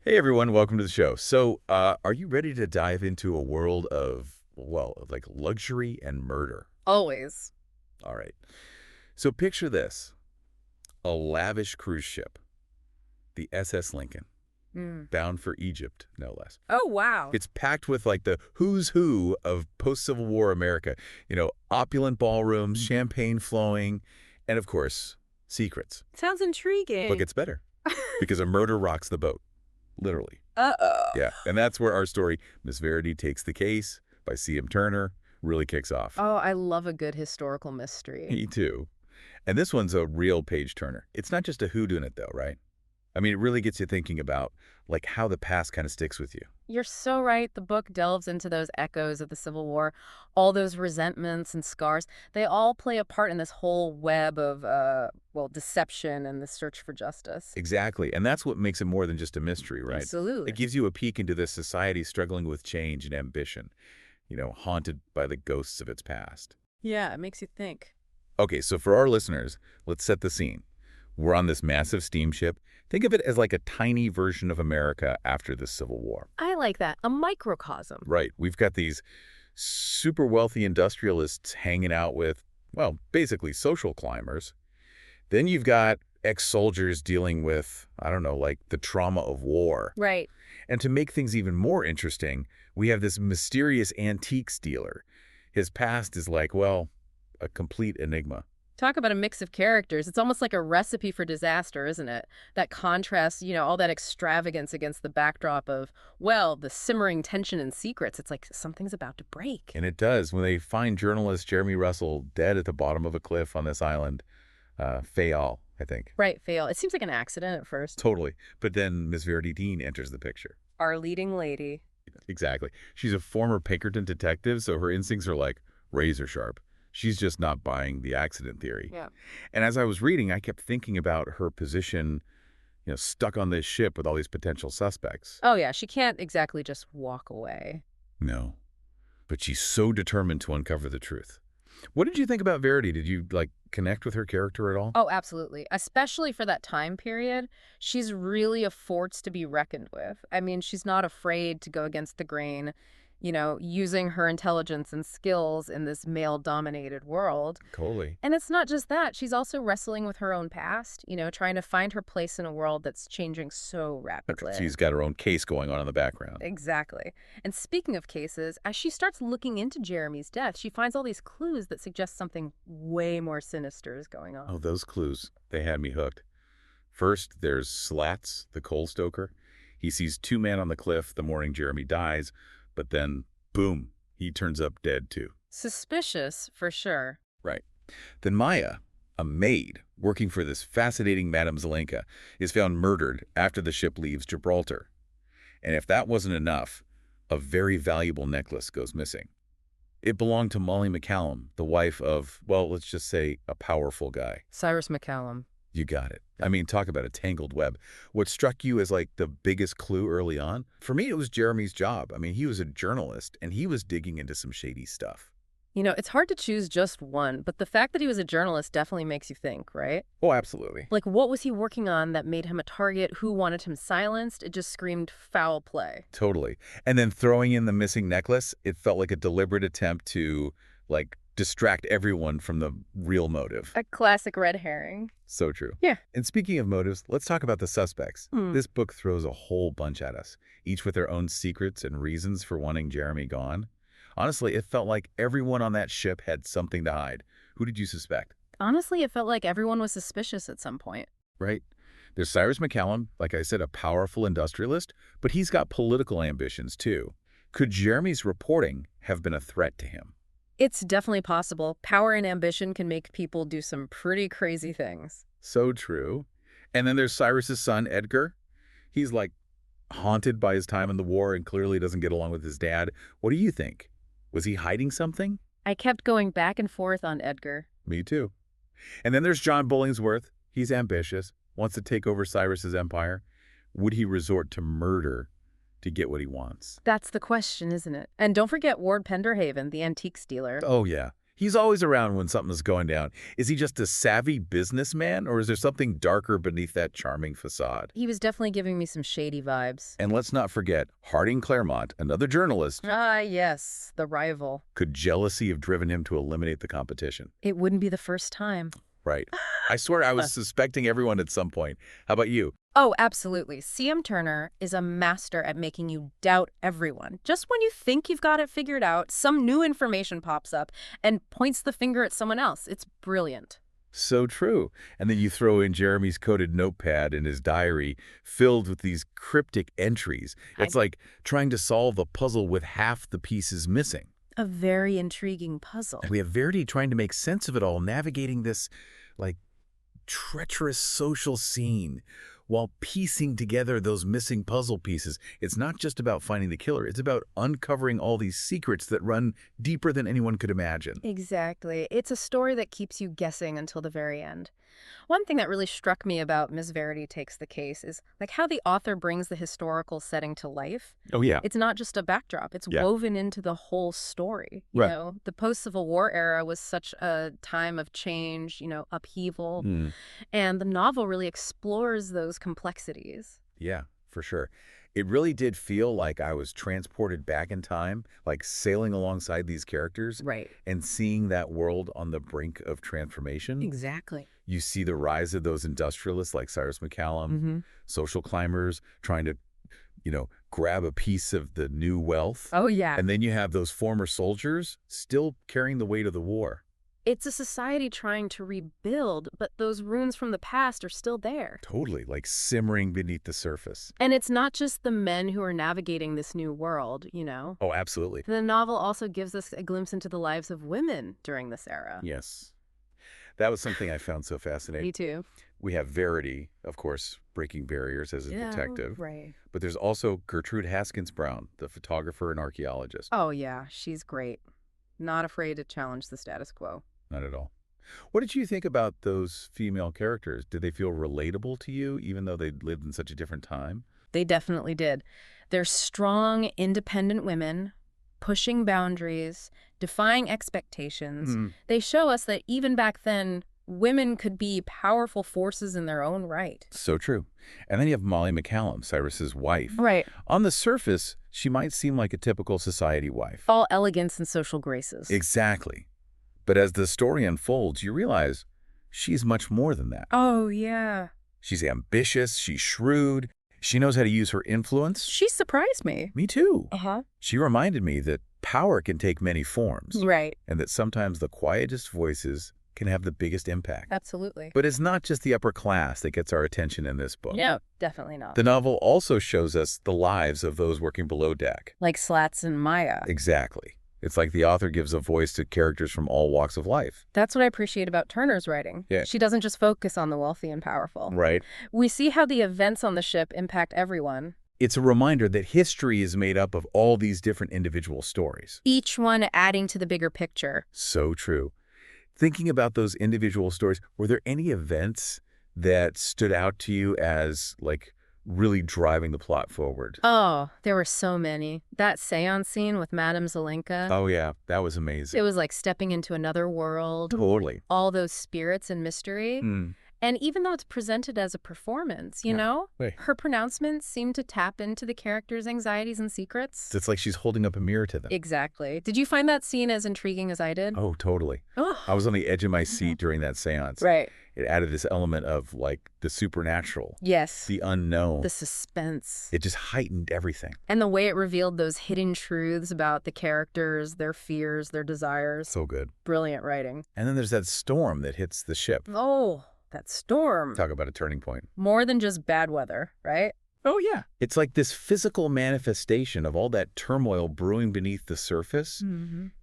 Hey everyone, welcome to the show. Are you ready to dive into a world of, well, like luxury and murder? Always. All right. So picture this, a lavish cruise ship, the SS Lincoln, Mm. bound for Egypt, no less. Oh, wow. It's packed with like the who's who of post-Civil War America. Opulent ballrooms, champagne flowing, and of course, secrets. Sounds What intriguing. gets better? Because a murder rocks the boat, literally. Uh-oh. Yeah, and that's where our story, Miss Verity Takes the Case by C.M. Turner, really kicks off. Oh, I love a good historical mystery. Me too. And this one's a real page-turner. It's not just a whodunit, though, right? I mean, it really gets you thinking about, like, how the past kind of sticks with you. You're so right. The book delves into those echoes of the Civil War, all those resentments and scars. They all play a part in this whole web of, deception and the search for justice. Exactly, and that's what makes it more than just a mystery, right? It Absolutely. gives you a peek into this society struggling with change and ambition, haunted by the ghosts of its past. Yeah, it makes you think. Okay, so for our listeners, let's set the scene. We're on this massive steamship. Think of it as like a tiny version of America after the Civil War. I like that. A microcosm. Right. We've got these super wealthy industrialists hanging out with, well, basically social climbers. Then you've got ex-soldiers dealing with, I don't know, like the trauma of war. Right. And to make things even more interesting, we have this mysterious antiques dealer. His past is like, well, a complete enigma. Talk about a mix of characters. It's almost like a recipe for disaster, isn't it? That contrast, all that extravagance against the backdrop of, well, the simmering tension and secrets. It's like something's about to break. And it does. When they find journalist Jeremy Russell dead at the bottom of a cliff on this island, Fayal, I think. Right, fail. It seems like an accident at first. Totally. But then Miss Verity Dean enters the picture. Our leading lady. Exactly. She's a former Pinkerton detective, so her instincts are like razor sharp. She's just not buying the accident theory. Yeah. And as I was reading, I kept thinking about her position, stuck on this ship with all these potential suspects. Oh, yeah, she can't exactly just walk away. No. But she's so determined to uncover the truth. What did you think about Verity? Did you, like, connect with her character at all? Oh, absolutely. Especially for that time period, she's really a force to be reckoned with. I mean, she's not afraid to go against the grain, using her intelligence and skills in this male-dominated world. Totally. And it's not just that. She's also wrestling with her own past, trying to find her place in a world that's changing so rapidly. She's got her own case going on in the background. Exactly. And speaking of cases, as she starts looking into Jeremy's death, she finds all these clues that suggest something way more sinister is going on. Oh, those clues. They had me hooked. First, there's Slats, the coal stoker. He sees two men on the cliff the morning Jeremy dies, but then, boom, he turns up dead too. Suspicious, for sure. Right. Then Maya, a maid working for this fascinating Madame Zelenka, is found murdered after the ship leaves Gibraltar. And if that wasn't enough, a very valuable necklace goes missing. It belonged to Molly McCallum, the wife of, well, let's just say a powerful guy. Cyrus McCallum. You got it. I mean, talk about a tangled web. What struck you as like the biggest clue early on? For me, it was Jeremy's job. I mean, he was a journalist and he was digging into some shady stuff. It's hard to choose just one, but the fact that he was a journalist definitely makes you think, right? Oh, absolutely. Like, what was he working on that made him a target? Who wanted him silenced? It just screamed foul play. Totally. And then throwing in the missing necklace, it felt like a deliberate attempt to, like, distract everyone from the real motive. A classic red herring. So true. Yeah. And speaking of motives, let's talk about the suspects. Hmm. This book throws a whole bunch at us, each with their own secrets and reasons for wanting Jeremy gone. Honestly, it felt like everyone on that ship had something to hide. Who did you suspect? Honestly, it felt like everyone was suspicious at some point. Right? There's Cyrus McCallum, like I said, a powerful industrialist, but he's got political ambitions too. Could Jeremy's reporting have been a threat to him? It's definitely possible. Power and ambition can make people do some pretty crazy things. So true. And then there's Cyrus's son, Edgar. He's like haunted by his time in the war and clearly doesn't get along with his dad. What do you think? Was he hiding something? I kept going back and forth on Edgar. Me too. And then there's John Bullingsworth. He's ambitious, wants to take over Cyrus's empire. Would he resort to murder to get what he wants? That's the question, isn't it? And don't forget Ward Penderhaven, the antiques dealer. Oh, yeah. He's always around when something's going down. Is he just a savvy businessman, or is there something darker beneath that charming facade? He was definitely giving me some shady vibes. And let's not forget, Harding Claremont, another journalist, Ah, yes, the rival. could jealousy have driven him to eliminate the competition? It wouldn't be the first time. Right. I swear I was suspecting everyone at some point. How about you? Oh, absolutely. C.M. Turner is a master at making you doubt everyone. Just when you think you've got it figured out, some new information pops up and points the finger at someone else. It's brilliant. So true. And then you throw in Jeremy's coded notepad in his diary filled with these cryptic entries. It's like trying to solve a puzzle with half the pieces missing. A very intriguing puzzle. And we have Verity trying to make sense of it all, navigating this, like, treacherous social scene while piecing together those missing puzzle pieces. It's not just about finding the killer. It's about uncovering all these secrets that run deeper than anyone could imagine. Exactly. It's a story that keeps you guessing until the very end. One thing that really struck me about Miss Verity Takes the Case is like how the author brings the historical setting to life. Oh, yeah. It's not just a backdrop. It's woven into the whole story. You Right. know, the post-Civil War era was such a time of change, upheaval. And the novel really explores those complexities. Yeah, for sure. It really did feel like I was transported back in time, like sailing alongside these characters Right. and seeing that world on the brink of transformation. Exactly. You see the rise of those industrialists like Cyrus McCallum, social climbers trying to, grab a piece of the new wealth. Oh, yeah. And then you have those former soldiers still carrying the weight of the war. It's a society trying to rebuild, but those ruins from the past are still there. Totally, like simmering beneath the surface. And it's not just the men who are navigating this new world. Oh, absolutely. The novel also gives us a glimpse into the lives of women during this era. Yes. That was something I found so fascinating. Me too. We have Verity, of course, breaking barriers as a detective. Right. But there's also Gertrude Haskins Brown, the photographer and archaeologist. Oh, yeah. She's great. Not afraid to challenge the status quo. Not at all. What did you think about those female characters? Did they feel relatable to you, even though they lived in such a different time? They definitely did. They're strong, independent women, pushing boundaries, defying expectations. They show us that even back then, women could be powerful forces in their own right. So true. And then you have Molly McCallum, Cyrus's wife. Right. On the surface, she might seem like a typical society wife. All elegance and social graces. Exactly. But as the story unfolds, you realize she's much more than that. Oh, yeah. She's ambitious, she's shrewd, she knows how to use her influence. She surprised me. Me too. Uh-huh. She reminded me that power can take many forms. Right. And that sometimes the quietest voices can have the biggest impact. Absolutely. But it's not just the upper class that gets our attention in this book. No, definitely not. The novel also shows us the lives of those working below deck. Like Slats and Maya. Exactly. It's like the author gives a voice to characters from all walks of life. That's what I appreciate about Turner's writing. Yeah. She doesn't just focus on the wealthy and powerful. Right. We see how the events on the ship impact everyone. It's a reminder that history is made up of all these different individual stories. Each one adding to the bigger picture. So true. Thinking about those individual stories, were there any events that stood out to you as, like, really driving the plot forward? Oh, there were so many. That seance scene with Madame Zelenka. Oh, yeah. That was amazing. It was like stepping into another world. Totally. All those spirits and mystery. And even though it's presented as a performance, Right. her pronouncements seem to tap into the character's anxieties and secrets. It's like she's holding up a mirror to them. Exactly. Did you find that scene as intriguing as I did? Oh, totally. Oh. I was on the edge of my seat during that seance. Right. It added this element of, like, the supernatural, Yes. the unknown. The suspense. It just heightened everything. And the way it revealed those hidden truths about the characters, their fears, their desires. So good. Brilliant writing. And then there's that storm that hits the ship. Oh, that storm. Talk about a turning point. More than just bad weather, right? Oh, yeah. It's like this physical manifestation of all that turmoil brewing beneath the surface.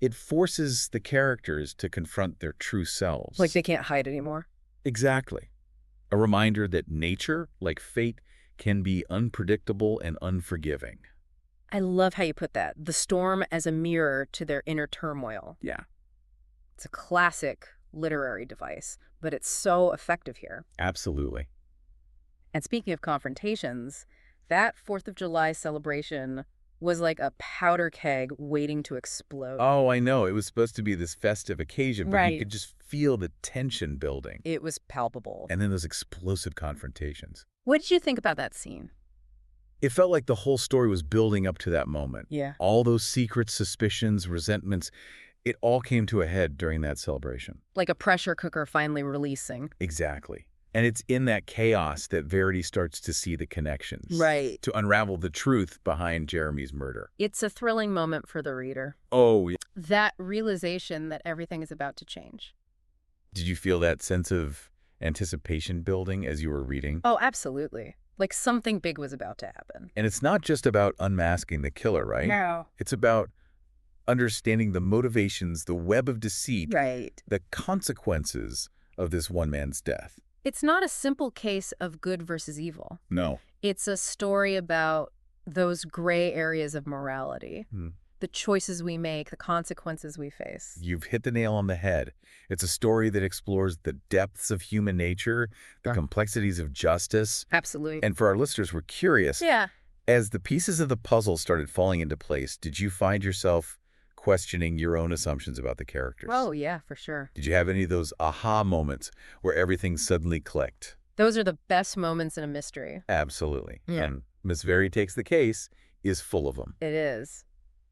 It forces the characters to confront their true selves. Like they can't hide anymore. Exactly. A reminder that nature, like fate, can be unpredictable and unforgiving. I love how you put that. The storm as a mirror to their inner turmoil. Yeah. It's a classic literary device, but it's so effective here. Absolutely. And speaking of confrontations, that 4th of July celebration was like a powder keg waiting to explode. Oh, I know. It was supposed to be this festive occasion, but you Right. could just feel the tension building. It was palpable. And then those explosive confrontations. What did you think about that scene? It felt like the whole story was building up to that moment. Yeah. All those secrets, suspicions, resentments, it all came to a head during that celebration. Like a pressure cooker finally releasing. Exactly. And it's in that chaos that Verity starts to see the connections. Right. To unravel the truth behind Jeremy's murder. It's a thrilling moment for the reader. Oh, yeah. That realization that everything is about to change. Did you feel that sense of anticipation building as you were reading? Oh, absolutely. Like something big was about to happen. And it's not just about unmasking the killer, right? No. It's about understanding the motivations, the web of deceit, Right. the consequences of this one man's death. It's not a simple case of good versus evil. No. It's a story about those gray areas of morality, the choices we make, the consequences we face. You've hit the nail on the head. It's a story that explores the depths of human nature, the complexities of justice. Absolutely. And for our listeners, we're curious. Yeah. As the pieces of the puzzle started falling into place, did you find yourself questioning your own assumptions about the characters? Oh, yeah, for sure. Did you have any of those aha moments where everything suddenly clicked? Those are the best moments in a mystery. Absolutely. Yeah. And Miss Verity Takes the Case is full of them. It is.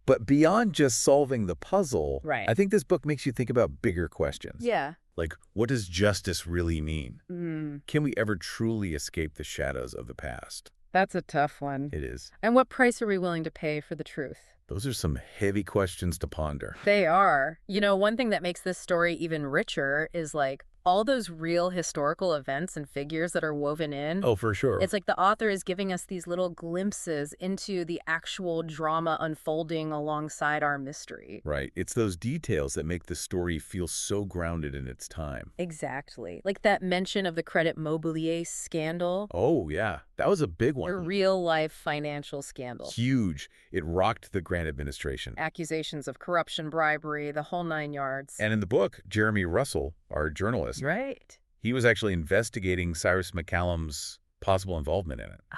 But beyond just solving the puzzle, Right. I think this book makes you think about bigger questions. Yeah. Like, what does justice really mean? Mm, Can we ever truly escape the shadows of the past? that's a tough one. It is. And what price are we willing to pay for the truth? Those are some heavy questions to ponder. They are. You know, one thing that makes this story even richer is like all those real historical events and figures that are woven in. Oh, for sure. It's like the author is giving us these little glimpses into the actual drama unfolding alongside our mystery. Right. It's those details that make the story feel so grounded in its time. Exactly. Like that mention of the Credit Mobilier scandal. Oh, yeah. That was a big A one. real-life financial scandal. Huge. It rocked the Grant administration. Accusations of corruption, bribery, the whole 9 yards. And in the book, Jeremy Russell, our journalist, Right. he was actually investigating Cyrus McCallum's possible involvement in it. Oh,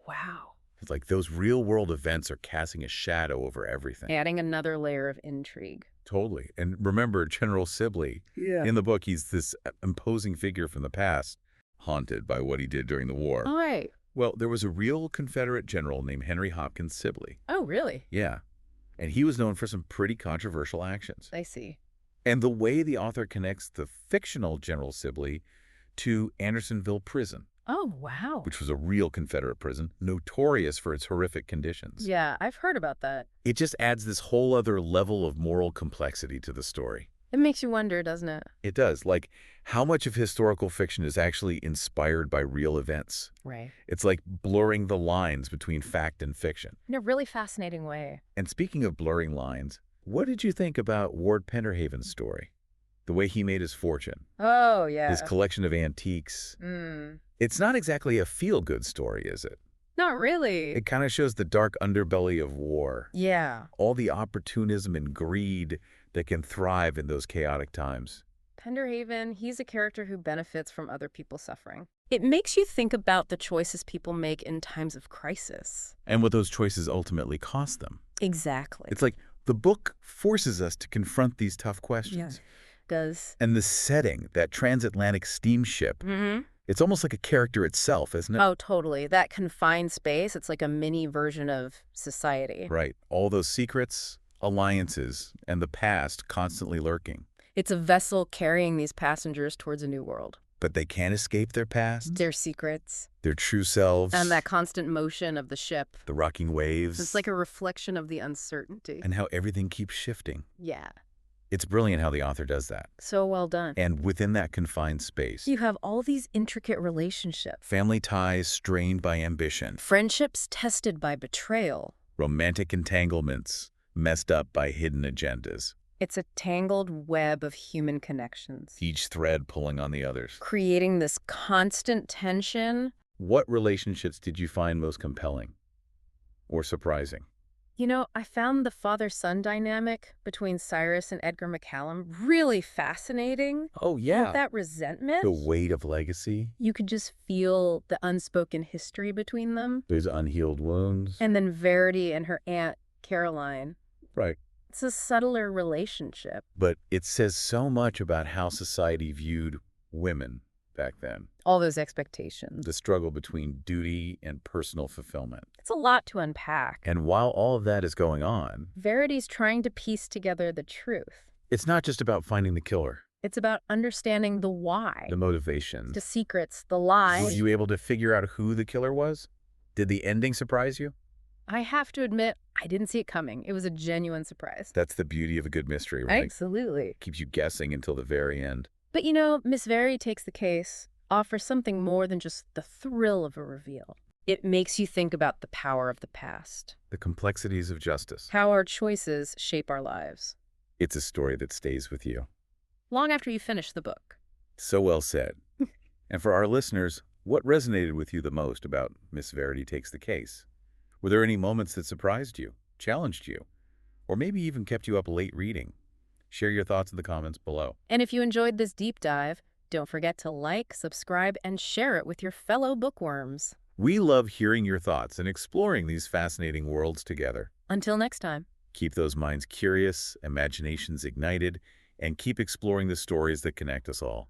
wow. It's like those real-world events are casting a shadow over everything. Adding another layer of intrigue. Totally. And remember, General Sibley, in the book, he's this imposing figure from the past, haunted by what he did during the war. All right. Well, there was a real Confederate general named Henry Hopkins Sibley. Oh, really? Yeah. And he was known for some pretty controversial actions. I see. And the way the author connects the fictional General Sibley to Andersonville Prison, Oh, wow. which was a real Confederate prison, notorious for its horrific conditions. Yeah, I've heard about that. It just adds this whole other level of moral complexity to the story. It makes you wonder, doesn't it? It does. Like, how much of historical fiction is actually inspired by real events? Right. It's like blurring the lines between fact and fiction. In a really fascinating way. And speaking of blurring lines, what did you think about Ward Penderhaven's story? The way he made his fortune, Oh, yeah. his collection of antiques. Mm. It's not exactly a feel-good story, is it? Not really. It kind of shows the dark underbelly of war, Yeah. all the opportunism and greed that can thrive in those chaotic times. Penderhaven, he's a character who benefits from other people's suffering. It makes you think about the choices people make in times of crisis. And what those choices ultimately cost them. Exactly. It's like the book forces us to confront these tough questions. Does. And the setting, that transatlantic steamship, it's almost like a character itself, isn't it? Oh, totally. That confined space, it's like a mini version of society. Right. All those secrets, alliances, and the past constantly lurking. It's a vessel carrying these passengers towards a new world. But they can't escape their past, Their secrets, their true selves, and that constant motion of the ship. the rocking waves, It's like a reflection of the uncertainty. and how everything keeps shifting. Yeah. It's brilliant how the author does that. So well done. And within that confined space, You have all these intricate relationships. family ties strained by ambition, Friendships tested by betrayal. romantic entanglements messed up by hidden agendas, It's a tangled web of human connections, each thread pulling on the others. creating this constant tension. What relationships did you find most compelling or surprising? I found the father-son dynamic between Cyrus and Edgar McCallum really fascinating. Oh, All yeah. that resentment, The weight of legacy, you could just feel the unspoken history between them. those unhealed wounds. And then Verity and her aunt, Caroline. Right. It's a subtler relationship. But it says so much about how society viewed women back then. All those expectations. The struggle between duty and personal fulfillment. It's a lot to unpack. And while all of that is going on, Verity's trying to piece together the truth. it's not just about finding the killer, It's about understanding the why, the motivations. the secrets, the Were lies. you able to figure out who the killer was? Did the ending surprise you? I have to admit, I didn't see it coming. It was a genuine surprise. That's the beauty of a good mystery, right? Absolutely. Keeps you guessing until the very end. But Miss Verity Takes the Case offers something more than just the thrill of a reveal. It makes you think about the power of the past, The complexities of justice. how our choices shape our lives, It's a story that stays with you. long after you finish the book. So well said. And for our listeners, what resonated with you the most about Miss Verity Takes the Case? Were there any moments that surprised you, challenged you, or maybe even kept you up late reading? Share your thoughts in the comments below. And if you enjoyed this deep dive, don't forget to like, subscribe, and share it with your fellow bookworms. We love hearing your thoughts and exploring these fascinating worlds together. Until next time. Keep those minds curious, imaginations ignited, and keep exploring the stories that connect us all.